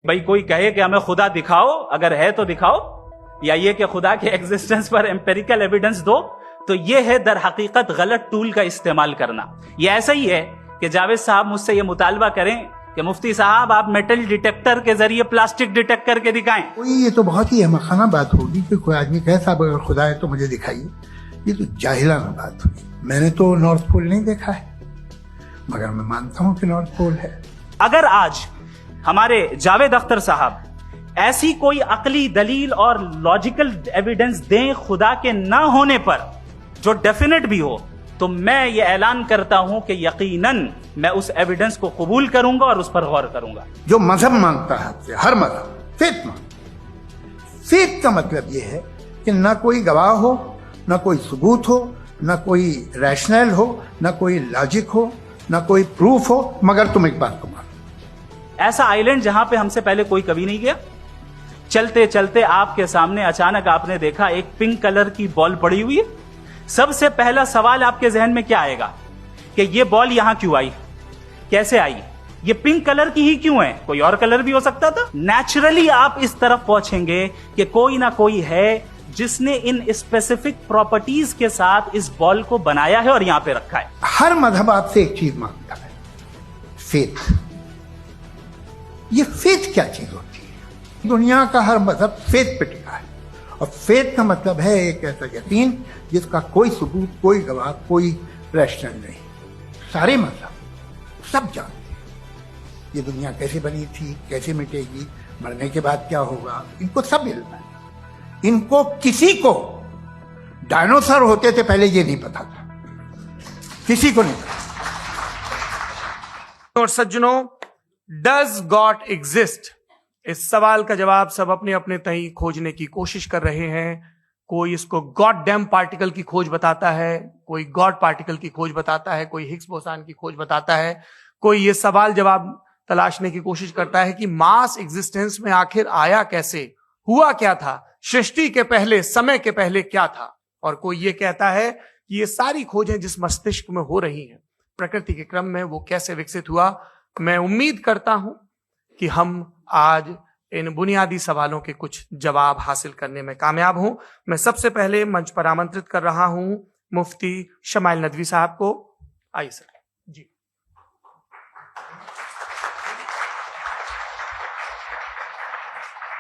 भाई कोई कहे कि हमें खुदा दिखाओ, अगर है तो दिखाओ, या ये कि खुदा के एग्जिस्टेंस पर एम्पेरिकल एविडेंस दो, तो ये है दर हकीकत गलत टूल का इस्तेमाल करना। ये ऐसा ही है कि जावेद साहब मुझसे ये मुतालबा करें कि मुफ्ती साहब आप मेटल डिटेक्टर के जरिए प्लास्टिक डिटेक्ट करके दिखाएं। कोई ये तो बहुत ही अहमखाना बात होगी कि कोई आदमी कहे साहब अगर खुदा है तो मुझे दिखाइए। ये तो जाहिलाना बात हुई। मैंने तो नॉर्थ पोल नहीं देखा है, मगर मैं मानता हूं कि नॉर्थ पोल है। अगर आज हमारे जावेद अख्तर साहब ऐसी कोई अकली दलील और लॉजिकल एविडेंस दें खुदा के ना होने पर, जो डेफिनेट भी हो, तो मैं ये ऐलान करता हूं कि यकीनन मैं उस एविडेंस को कबूल करूंगा और उस पर गौर करूंगा। जो मजहब मांगता है आपसे, हर मजहब फेथ मांगता, फेथ का मतलब यह है कि ना कोई गवाह हो, ना कोई सबूत हो, ना कोई रैशनल हो, ना कोई लॉजिक हो, ना कोई प्रूफ हो, मगर तुम एक बात को मानो। ऐसा आइलैंड जहां पे हमसे पहले कोई कभी नहीं गया। चलते चलते आपके सामने अचानक आपने देखा एक पिंक कलर की बॉल पड़ी हुई है। सबसे पहला सवाल आपके जहन में क्या आएगा कि ये बॉल यहां क्यों आई, कैसे आई, ये पिंक कलर की ही क्यों है, कोई और कलर भी हो सकता था। नेचुरली आप इस तरफ पहुंचेंगे कि कोई ना कोई है जिसने इन स्पेसिफिक प्रॉपर्टीज के साथ इस बॉल को बनाया है और यहां पे रखा है। हर मजहब आपसे एक चीज मांगता है, फेथ। ये फेथ क्या चीज होती है? दुनिया का हर मजहब फेथ पे टिका है, और फेथ का मतलब है एक ऐसा यकीन जिसका कोई सबूत, कोई गवाह, कोई रैशनल नहीं। सारे मजहब सब जानते हैं ये दुनिया कैसे बनी थी, कैसे मिटेगी, मरने के बाद क्या होगा, इनको सब इल्म है। इनको किसी को डायनासोर होते थे पहले ये नहीं पता था, किसी को नहीं पता। और सज्जनों, डज गॉड एग्जिस्ट? इस सवाल का जवाब सब अपने अपने तई खोजने की कोशिश कर रहे हैं। कोई इसको गॉड डैम पार्टिकल की खोज बताता है, कोई गॉड पार्टिकल की खोज बताता है, कोई हिग्स बोसान की खोज बताता है, कोई ये सवाल जवाब तलाशने की कोशिश करता है कि मास एग्जिस्टेंस में आखिर आया कैसे, हुआ क्या था, सृष्टि के पहले, समय के पहले क्या था। और कोई ये कहता है कि ये सारी खोजें जिस मस्तिष्क में हो रही हैं प्रकृति के क्रम में, वो कैसे विकसित हुआ। मैं उम्मीद करता हूं कि हम आज इन बुनियादी सवालों के कुछ जवाब हासिल करने में कामयाब हों। मैं सबसे पहले मंच पर आमंत्रित कर रहा हूं मुफ्ती शमाइल नदवी साहब को। आइए सर जी।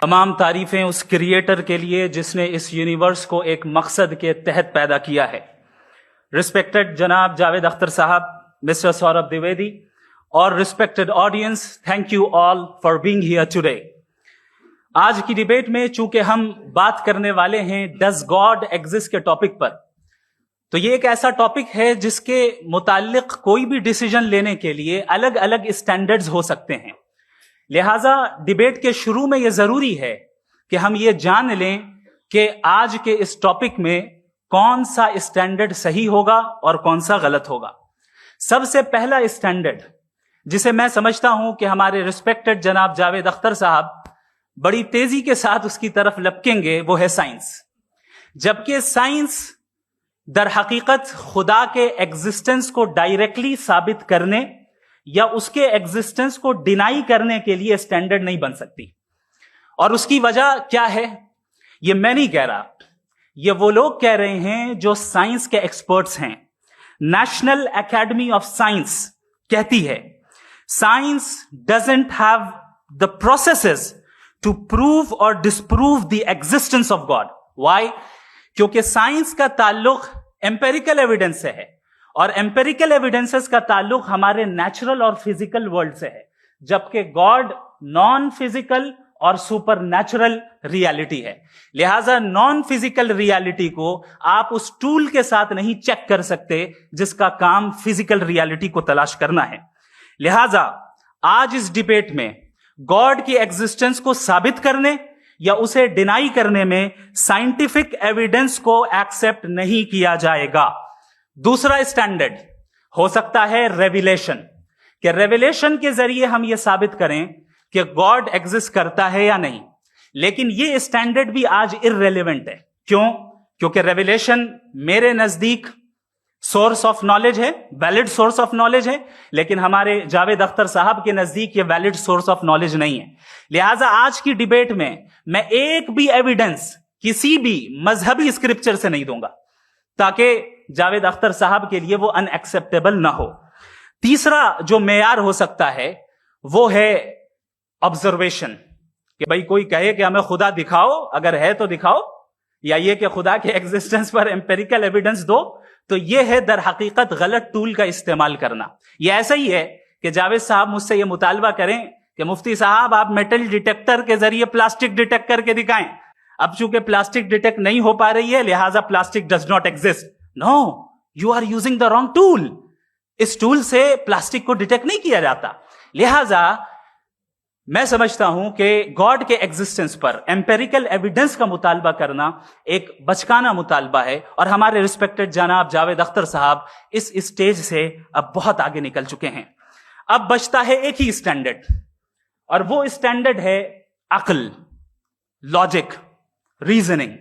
तमाम तारीफें उस क्रिएटर के लिए जिसने इस यूनिवर्स को एक मकसद के तहत पैदा किया है। रिस्पेक्टेड जनाब जावेद अख्तर साहब, मिस्टर सौरभ द्विवेदी और respected audience, thank you all for being here today. आज की डिबेट में चूंकि हम बात करने वाले हैं डज गॉड एग्जिस्ट के टॉपिक पर, तो ये एक ऐसा टॉपिक है जिसके मुताल्लिक कोई भी डिसीजन लेने के लिए अलग अलग स्टैंडर्ड्स हो सकते हैं। लिहाजा डिबेट के शुरू में यह जरूरी है कि हम ये जान लें कि आज के इस टॉपिक में कौन सा स्टैंडर्ड सही होगा और कौन सा गलत होगा। सबसे पहला स्टैंडर्ड जिसे मैं समझता हूं कि हमारे रिस्पेक्टेड जनाब जावेद अख्तर साहब बड़ी तेजी के साथ उसकी तरफ लपकेंगे, वो है साइंस। जबकि साइंस दर हकीकत खुदा के एग्जिस्टेंस को डायरेक्टली साबित करने या उसके एग्जिस्टेंस को डिनाई करने के लिए स्टैंडर्ड नहीं बन सकती। और उसकी वजह क्या है, ये मैं नहीं कह रहा, ये वो लोग कह रहे हैं जो साइंस के एक्सपर्ट्स हैं। नेशनल एकेडमी ऑफ साइंस कहती है science doesn't have the processes to prove और disprove the existence of God. Why? क्योंकि साइंस का ताल्लुक एम्पेरिकल एविडेंस से है, और एम्पेरिकल एविडेंसेस का ताल्लुक हमारे नेचुरल और फिजिकल वर्ल्ड से है, जबकि गॉड नॉन फिजिकल और सुपर नेचुरल रियलिटी है। लिहाजा नॉन फिजिकल रियलिटी को आप उस टूल के साथ नहीं चेक कर सकते जिसका काम फिजिकल रियलिटी को तलाश करना है। लिहाजा आज इस डिबेट में गॉड की एग्जिस्टेंस को साबित करने या उसे डिनाई करने में साइंटिफिक एविडेंस को एक्सेप्ट नहीं किया जाएगा। दूसरा स्टैंडर्ड हो सकता है रेविलेशन, कि रेविलेशन के जरिए हम यह साबित करें कि गॉड एग्जिस्ट करता है या नहीं। लेकिन यह स्टैंडर्ड भी आज इररेलेवेंट है। क्यों? क्योंकि रेविलेशन मेरे नजदीक सोर्स ऑफ नॉलेज है, वैलिड सोर्स ऑफ नॉलेज है, लेकिन हमारे जावेद अख्तर साहब के नजदीक ये वैलिड सोर्स ऑफ नॉलेज नहीं है। लिहाजा आज की डिबेट में मैं एक भी एविडेंस किसी भी मजहबी स्क्रिप्चर से नहीं दूंगा, ताकि जावेद अख्तर साहब के लिए वो अनएक्सेप्टेबल ना हो। तीसरा जो मेयार हो सकता है वो है ऑब्जर्वेशन, कि भाई कोई कहे कि हमें खुदा दिखाओ, अगर है तो दिखाओ, या ये कि खुदा के एग्जिस्टेंस पर एम्पेरिकल एविडेंस दो, तो ये है दर हकीकत गलत टूल का इस्तेमाल करना। ये ऐसा ही है कि जावेद साहब मुझसे ये मुतालबा करें कि मुफ्ती साहब आप मेटल डिटेक्टर के जरिए प्लास्टिक डिटेक्ट करके दिखाएं। अब चूंकि प्लास्टिक डिटेक्ट नहीं हो पा रही है, लिहाजा plastic does not exist. No, you are using the wrong tool. इस टूल से प्लास्टिक को डिटेक्ट नहीं किया जाता। लिहाजा मैं समझता हूं कि गॉड के एग्जिस्टेंस पर एम्पेरिकल एविडेंस का मुतालबा करना एक बचकाना मुतालबा है, और हमारे रिस्पेक्टेड जनाब जावेद अख्तर साहब इस स्टेज से अब बहुत आगे निकल चुके हैं। अब बचता है एक ही स्टैंडर्ड, और वो स्टैंडर्ड है अक्ल, लॉजिक, रीजनिंग।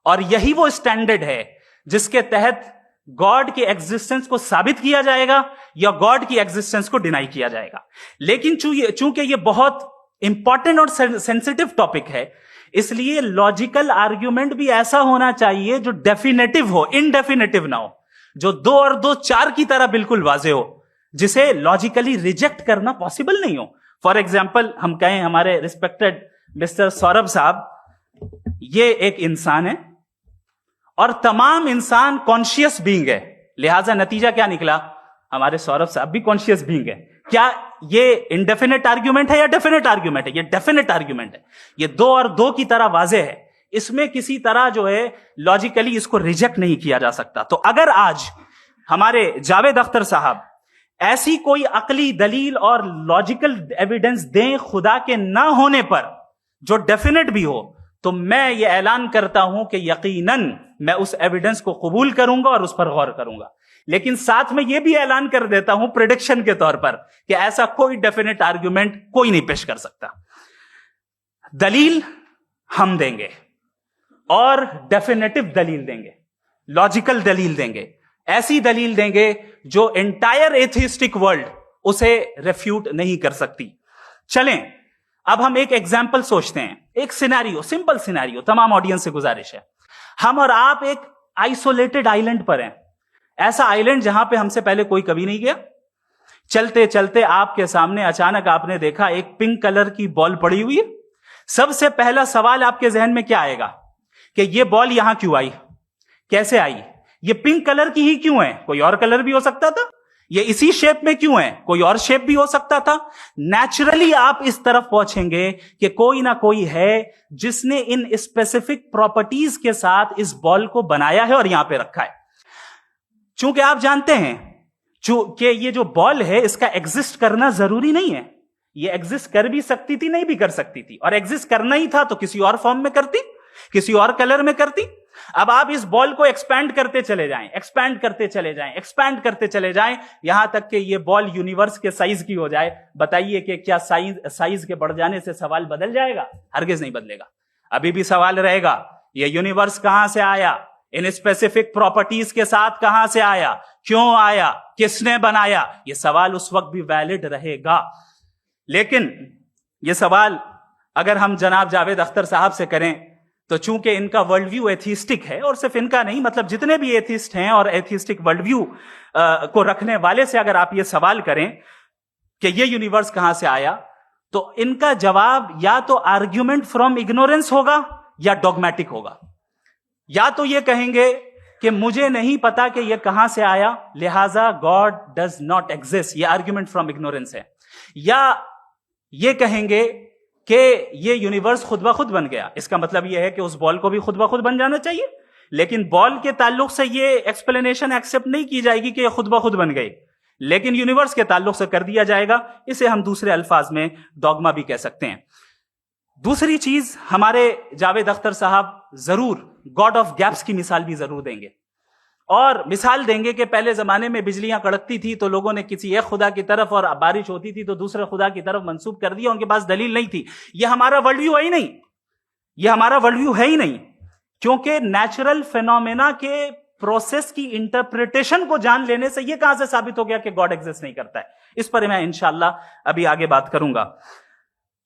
और यही वो स्टैंडर्ड है जिसके तहत गॉड के एग्जिस्टेंस को साबित किया जाएगा या गॉड की एग्जिस्टेंस को डिनाई किया जाएगा। लेकिन चूंकि ये बहुत इंपॉर्टेंट और सेंसिटिव टॉपिक है, इसलिए लॉजिकल आर्ग्यूमेंट भी ऐसा होना चाहिए जो डेफिनेटिव हो, इनडेफिनेटिव ना हो, जो 2 और 2 4 की तरह बिल्कुल वाजे हो, जिसे लॉजिकली रिजेक्ट करना पॉसिबल नहीं हो। फॉर एग्जाम्पल हम कहें हमारे रिस्पेक्टेड मिस्टर सौरभ साहब, ये एक इंसान है और तमाम इंसान कॉन्शियस बीइंग है, लिहाजा नतीजा क्या निकला, हमारे सौरभ साहब भी कॉन्शियस बीइंग है। क्या ये इनडेफिनेट आर्ग्यूमेंट है या डेफिनेट आर्ग्यूमेंट है? ये डेफिनेट आर्ग्यूमेंट है। ये 2 और 2 की तरह वाजे है, इसमें किसी तरह जो है लॉजिकली इसको रिजेक्ट नहीं किया जा सकता। तो अगर आज हमारे जावेद अख्तर साहब ऐसी कोई अकली दलील और लॉजिकल एविडेंस दें खुदा के ना होने पर जो डेफिनेट भी हो, तो मैं ये ऐलान करता हूं कि यकीनन मैं उस एविडेंस को कबूल करूंगा और उस पर गौर करूंगा। लेकिन साथ में यह भी ऐलान कर देता हूं प्रेडिक्शन के तौर पर कि ऐसा कोई डेफिनेट आर्ग्यूमेंट कोई नहीं पेश कर सकता। दलील हम देंगे और डेफिनेटिव दलील देंगे, लॉजिकल दलील देंगे, ऐसी दलील देंगे जो एंटायर एथिस्टिक वर्ल्ड उसे रेफ्यूट नहीं कर सकती। चलें अब हम एक एग्जाम्पल सोचते हैं, एक सिनेरियो, सिंपल सिनेरियो, तमाम ऑडियंस से गुजारिश है, हम और आप एक आइसोलेटेड आइलैंड पर हैं, ऐसा आइलैंड जहां पे हमसे पहले कोई कभी नहीं गया। चलते चलते आपके सामने अचानक आपने देखा एक पिंक कलर की बॉल पड़ी हुई है। सबसे पहला सवाल आपके जहन में क्या आएगा कि ये बॉल यहां क्यों आई, कैसे आई, ये पिंक कलर की ही क्यों है, कोई और कलर भी हो सकता था, ये इसी शेप में क्यों है, कोई और शेप भी हो सकता था। नेचुरली आप इस तरफ पहुंचेंगे कि कोई ना कोई है जिसने इन स्पेसिफिक प्रॉपर्टीज के साथ इस बॉल को बनाया है और यहां पे रखा है। चूंकि आप जानते हैं कि ये जो बॉल है इसका एग्जिस्ट करना जरूरी नहीं है, ये एग्जिस्ट कर भी सकती थी, नहीं भी कर सकती थी, और एग्जिस्ट करना ही था तो किसी और फॉर्म में करती, किसी और कलर में करती। अब आप इस बॉल को एक्सपैंड करते चले जाएं, एक्सपैंड करते चले जाएं, एक्सपैंड करते चले जाएं, यहां तक कि ये बॉल यूनिवर्स के साइज की हो जाए। बताइए कि क्या साइज के बढ़ जाने से सवाल बदल जाएगा? हरगिज नहीं बदलेगा। अभी भी सवाल रहेगा, ये यूनिवर्स कहां से आया, इन स्पेसिफिक प्रॉपर्टीज के साथ कहां से आया, क्यों आया, किसने बनाया, यह सवाल उस वक्त भी वैलिड रहेगा। लेकिन यह सवाल अगर हम जनाब जावेद अख्तर साहब से करें तो चूंकि इनका वर्ल्ड व्यू एथिस्टिक है, और सिर्फ इनका नहीं, मतलब जितने भी एथिस्ट हैं और एथिस्टिक वर्ल्ड व्यू को रखने वाले से अगर आप ये सवाल करें कि ये यूनिवर्स कहां से आया, तो इनका जवाब या तो आर्ग्यूमेंट फ्रॉम इग्नोरेंस होगा या डॉगमेटिक होगा। या तो ये कहेंगे कि मुझे नहीं पता कि ये कहां से आया, लिहाजा गॉड डज नॉट एग्जिस्ट, ये आर्ग्यूमेंट फ्रॉम इग्नोरेंस है। या ये कहेंगे कि ये यूनिवर्स खुद ब खुद बन गया, इसका मतलब ये है कि उस बॉल को भी खुद ब खुद बन जाना चाहिए। लेकिन बॉल के ताल्लुक से ये एक्सप्लेनेशन एक्सेप्ट नहीं की जाएगी कि ये खुद ब खुद बन गई, लेकिन यूनिवर्स के ताल्लुक से कर दिया जाएगा। इसे हम दूसरे अल्फाज में डॉगमा भी कह सकते हैं। दूसरी चीज, हमारे जावेद अख्तर साहब जरूर गॉड ऑफ गैप्स की मिसाल भी जरूर देंगे, और मिसाल देंगे कि पहले जमाने में बिजलियां कड़कती थी तो लोगों ने किसी एक खुदा की तरफ, और बारिश होती थी तो दूसरे खुदा की तरफ मंसूब कर दिया, उनके पास दलील नहीं थी। यह हमारा वर्ल्ड व्यू है ही नहीं, यह हमारा वर्ल्ड व्यू है ही नहीं, क्योंकि नेचुरल फेनोमेना के प्रोसेस की इंटरप्रिटेशन को जान लेने से यह कहां से साबित हो गया कि गॉड एग्जिस्ट नहीं करता है? इस पर मैं इंशाल्लाह अभी आगे बात करूंगा।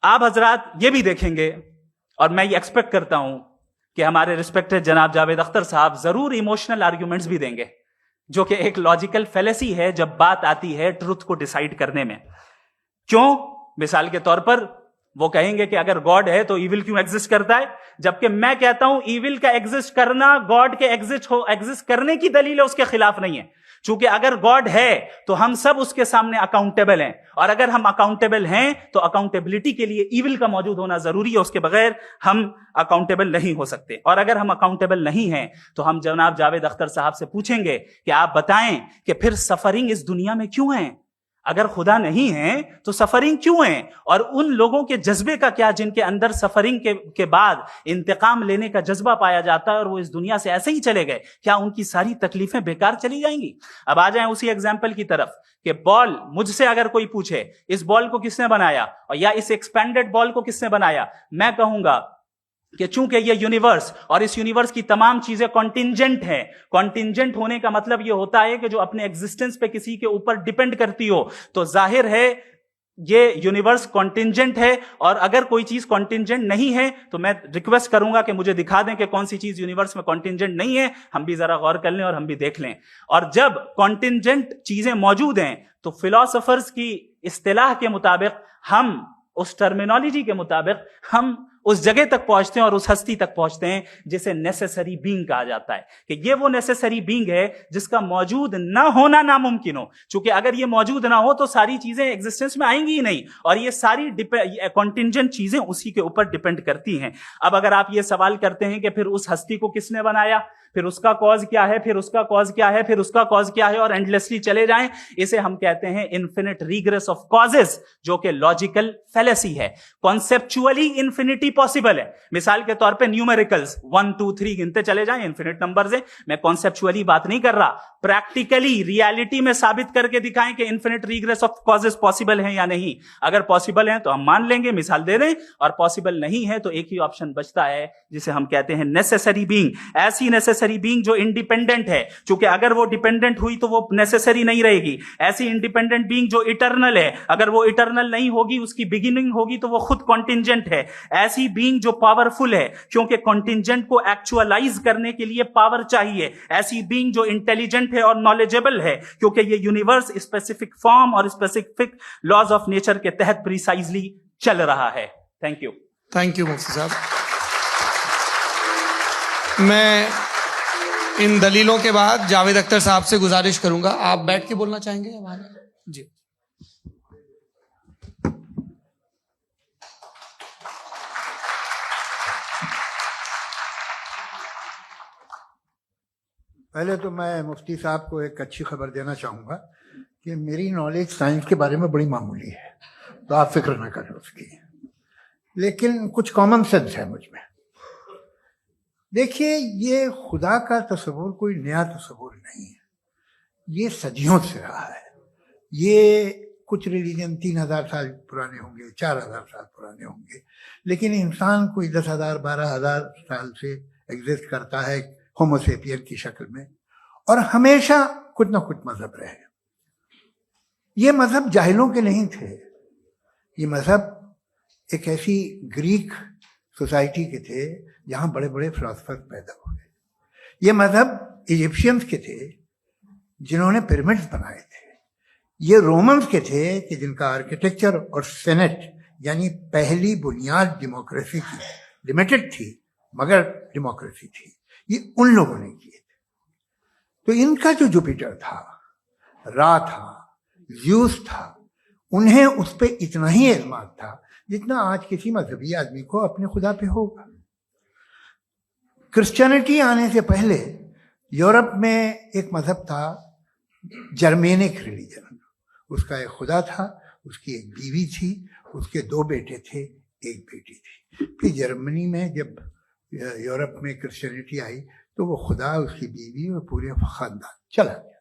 आप हजरात ये भी देखेंगे, और मैं ये एक्सपेक्ट करता हूं कि हमारे रिस्पेक्टेड जनाब जावेद अख्तर साहब जरूर इमोशनल आर्ग्यूमेंट्स भी देंगे, जो कि एक लॉजिकल फेलेसी है जब बात आती है ट्रुथ को डिसाइड करने में। क्यों? मिसाल के तौर पर वो कहेंगे कि अगर गॉड है तो इविल क्यों एग्जिस्ट करता है, जबकि मैं कहता हूं इविल का एग्जिस्ट करना गॉड के एग्जिस्ट करने की दलील है, उसके खिलाफ नहीं है। चूंकि अगर गॉड है तो हम सब उसके सामने अकाउंटेबल हैं, और अगर हम अकाउंटेबल हैं तो अकाउंटेबिलिटी के लिए इविल का मौजूद होना जरूरी है, उसके बगैर हम अकाउंटेबल नहीं हो सकते। और अगर हम अकाउंटेबल नहीं हैं तो हम जनाब जावेद अख्तर साहब से पूछेंगे कि आप बताएं कि फिर सफरिंग इस दुनिया में क्यों है? अगर खुदा नहीं है तो सफरिंग क्यों है? और उन लोगों के जज्बे का क्या जिनके अंदर सफरिंग के बाद इंतकाम लेने का जज्बा पाया जाता है और वो इस दुनिया से ऐसे ही चले गए, क्या उनकी सारी तकलीफें बेकार चली जाएंगी? अब आ जाएं उसी एग्जाम्पल की तरफ कि बॉल, मुझसे अगर कोई पूछे इस बॉल को किसने बनाया और या इस एक्सपेंडेड बॉल को किसने बनाया, मैं कहूंगा कि चूंकि ये यूनिवर्स और इस यूनिवर्स की तमाम चीजें कॉन्टिंजेंट हैं। कॉन्टिंजेंट होने का मतलब ये होता है कि जो अपने एग्जिस्टेंस पे किसी के ऊपर डिपेंड करती हो, तो जाहिर है ये यूनिवर्स कॉन्टिंजेंट है। और अगर कोई चीज कॉन्टिंजेंट नहीं है तो मैं रिक्वेस्ट करूंगा कि मुझे दिखा दें कि कौन सी चीज यूनिवर्स में कॉन्टिंजेंट नहीं है, हम भी जरा गौर कर लें और हम भी देख लें। और जब कॉन्टिंजेंट चीजें मौजूद हैं तो फिलोसोफर्स की इस्तिलाह के मुताबिक, हम उस टर्मिनोलॉजी के मुताबिक हम उस जगह तक पहुंचते हैं और उस हस्ती तक पहुंचते हैं जिसे नेसेसरी बीइंग कहा जाता है, कि ये वो नेसेसरी बीइंग है जिसका मौजूद ना होना नामुमकिन हो। क्योंकि अगर ये मौजूद ना हो तो सारी चीजें एग्जिस्टेंस में आएंगी ही नहीं, और ये सारी कॉन्टिंजेंट चीजें उसी के ऊपर डिपेंड करती हैं। अब अगर आप ये सवाल करते हैं कि फिर उस हस्ती को किसने बनाया, फिर उसका कॉज क्या है, फिर उसका कॉज क्या है, फिर उसका कॉज क्या है, और एंडलेसली चले जाएं, इसे हम कहते हैं इन्फिनिट रिग्रेस ऑफ कॉजेस, जो कि लॉजिकल फेलेसी है। कॉन्सेप्चुअली इन्फिनिटी पॉसिबल है। मिसाल के तौर पे न्यूमेरिकल्स 1 2 3 गिनते चले जाएं, इन्फिनिट नंबर्स हैं। मैं कॉन्सेप्चुअली बात नहीं कर रहा, प्रैक्टिकली रियलिटी में साबित करके दिखाएं कि infinite regress of causes possible है या नहीं। अगर पॉसिबल है तो हम मान लेंगे, मिसाल दे दें, और पॉसिबल नहीं है तो एक ही ऑप्शन बचता है जिसे हम कहते हैं नेसेसरी बीइंग। ऐसी नेसेसरी बीइंग जो इंडिपेंडेंट है, क्योंकि अगर वो डिपेंडेंट हुई तो वो नेसेसरी नहीं रहेगी। ऐसी इंडिपेंडेंट बीइंग जो इटर्नल है, अगर वो इटर्नल नहीं होगी, उसकी बिगिनिंग होगी तो वो खुद कॉन्टिंजेंट है। ऐसी बीइंग जो पावरफुल है, क्योंकि कॉन्टिंजेंट को एक्चुअलाइज करने के लिए पावर चाहिए। ऐसी बीइंग जो इंटेलिजेंट है और नॉलेजेबल है, क्योंकि ये यूनिवर्स स्पेसिफिक फॉर्म और स्पेसिफिक लॉज ऑफ नेचर के तहत प्रिसाइजली चल रहा है। Thank you. थैंक यू मुफ्ती साहब। मैं इन दलीलों के बाद जावेद अख्तर साहब से गुजारिश करूंगा, आप बैठ के बोलना चाहेंगे हमारे? जी। पहले तो मैं मुफ्ती साहब को एक अच्छी खबर देना चाहूँगा कि मेरी नॉलेज साइंस के बारे में बड़ी मामूली है, तो आप फिक्र ना करें उसकी, लेकिन कुछ कॉमन सेंस है मुझ में। देखिए, ये खुदा का तस्वुर कोई नया तस्वुर नहीं है, ये सदियों से रहा है। ये कुछ रिलीजन 3000 साल पुराने होंगे, 4000 साल पुराने होंगे, लेकिन इंसान कोई 10,000 12,000 साल से एग्जिस्ट करता है होमोसेपियन की शक्ल में, और हमेशा कुछ ना कुछ मजहब रहे। ये मजहब जाहिलों के नहीं थे, ये मजहब एक ऐसी ग्रीक सोसाइटी के थे जहां बड़े बड़े फिलोसफर पैदा हुए। ये मजहब इजिप्शियंस के थे जिन्होंने पिरामिड्स बनाए थे। ये रोमन्स के थे कि जिनका आर्किटेक्चर और सेनेट यानी पहली बुनियाद डेमोक्रेसी की, लिमिटेड थी मगर डेमोक्रेसी थी, ये उन लोगों ने किए थे। तो इनका जो जुपिटर था, रा था, ज़्यूस था, उन्हें उस पर इतना ही एतमाद था जितना आज किसी मजहबी आदमी को अपने खुदा पे होगा। क्रिश्चियनिटी आने से पहले यूरोप में एक मजहब था, जर्मेनिक रिलीजन। उसका एक खुदा था, उसकी एक बीवी थी, उसके 2 बेटे थे, एक बेटी थी। फिर जर्मनी में जब यूरोप में क्रिश्चियनिटी आई तो वो खुदा, उसकी बीवी और पूरे खानदान चला गया।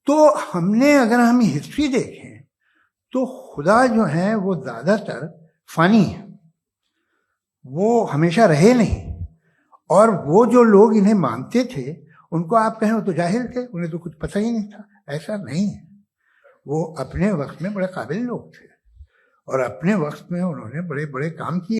तो हमने, अगर हम हिस्ट्री देखें तो खुदा जो है वो ज़्यादातर फ़ानी है, वो हमेशा रहे नहीं। और वो जो लोग इन्हें मानते थे उनको आप कहें वो तो जाहिल थे, उन्हें तो कुछ पता ही नहीं था। ऐसा नहीं है, वो अपने वक्त में बड़े काबिल लोग थे और अपने वक्त में उन्होंने बड़े बड़े काम किए।